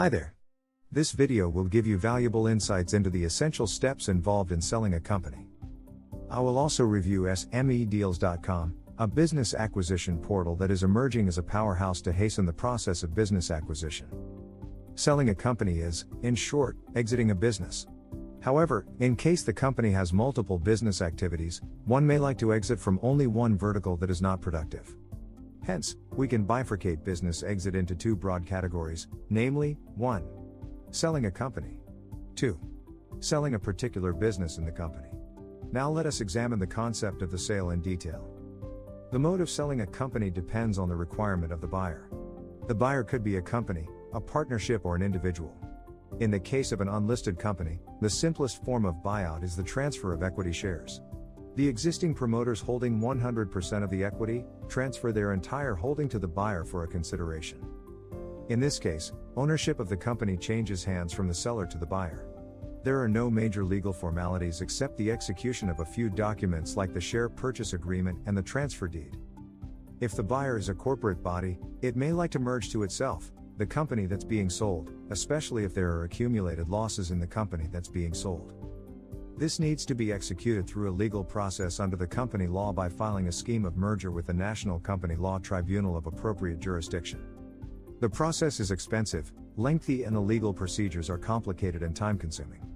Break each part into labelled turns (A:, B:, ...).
A: Hi there. This video will give you valuable insights into the essential steps involved in selling a company. I will also review SMEdeals.com, a business acquisition portal that is emerging as a powerhouse to hasten the process of business acquisition. Selling a company is, in short, exiting a business. However, in case the company has multiple business activities, one may like to exit from only one vertical that is not productive. Hence, we can bifurcate business exit into two broad categories, namely, 1. Selling a company. 2. Selling a particular business in the company. Now let us examine the concept of the sale in detail. The mode of selling a company depends on the requirement of the buyer. The buyer could be a company, a partnership, or an individual. In the case of an unlisted company, the simplest form of buyout is the transfer of equity shares. The existing promoters holding 100% of the equity transfer their entire holding to the buyer for a consideration. In this case, ownership of the company changes hands from the seller to the buyer. There are no major legal formalities except the execution of a few documents like the share purchase agreement and the transfer deed. If the buyer is a corporate body, it may like to merge to itself the company that's being sold, especially if there are accumulated losses in the company that's being sold. This needs to be executed through a legal process under the company law by filing a scheme of merger with the National Company Law Tribunal of appropriate jurisdiction. The process is expensive, lengthy, and the legal procedures are complicated and time-consuming.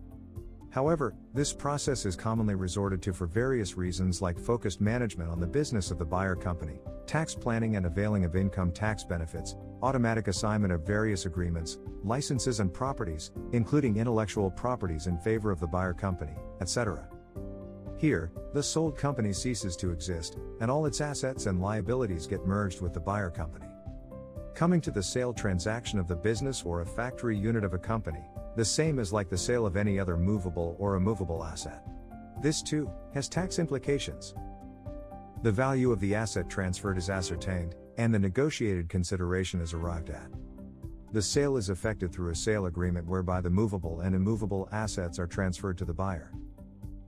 A: However, this process is commonly resorted to for various reasons like focused management on the business of the buyer company, tax planning and availing of income tax benefits, automatic assignment of various agreements, licenses and properties, including intellectual properties in favor of the buyer company, etc. Here, the sold company ceases to exist, and all its assets and liabilities get merged with the buyer company. Coming to the sale transaction of the business or a factory unit of a company, the same is like the sale of any other movable or immovable asset. This too has tax implications. The value of the asset transferred is ascertained, and the negotiated consideration is arrived at. The sale is effected through a sale agreement whereby the movable and immovable assets are transferred to the buyer.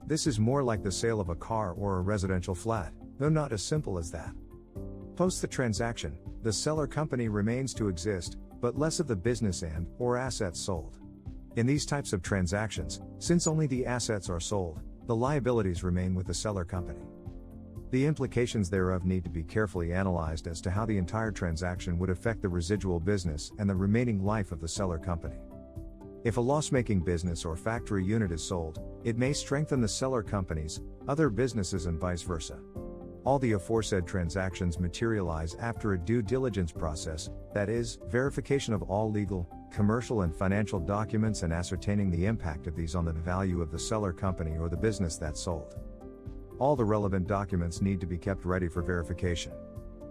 A: This is more like the sale of a car or a residential flat, though not as simple as that. Post the transaction, the seller company remains to exist, but less of the business and/or assets sold. In these types of transactions, since only the assets are sold, the liabilities remain with the seller company. The implications thereof need to be carefully analyzed as to how the entire transaction would affect the residual business and the remaining life of the seller company. If a loss-making business or factory unit is sold, it may strengthen the seller company's other businesses and vice versa. All the aforesaid transactions materialize after a due diligence process, that is, verification of all legal, commercial and financial documents and ascertaining the impact of these on the value of the seller company or the business that's sold. All the relevant documents need to be kept ready for verification.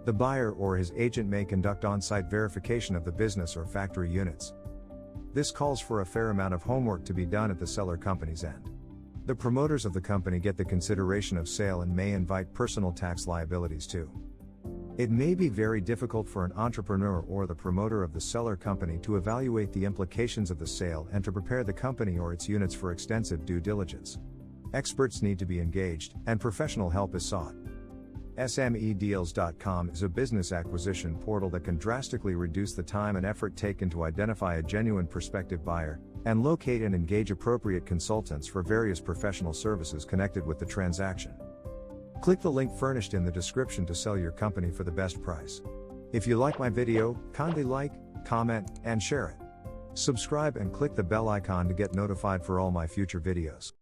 A: The buyer or his agent may conduct on-site verification of the business or factory units. This calls for a fair amount of homework to be done at the seller company's end. The promoters of the company get the consideration of sale and may invite personal tax liabilities too. It may be very difficult for an entrepreneur or the promoter of the seller company to evaluate the implications of the sale and to prepare the company or its units for extensive due diligence. Experts need to be engaged, and professional help is sought. SMEdeals.com is a business acquisition portal that can drastically reduce the time and effort taken to identify a genuine prospective buyer, and locate and engage appropriate consultants for various professional services connected with the transaction. Click the link furnished in the description to sell your company for the best price. If you like my video, kindly like, comment, and share it. Subscribe and click the bell icon to get notified for all my future videos.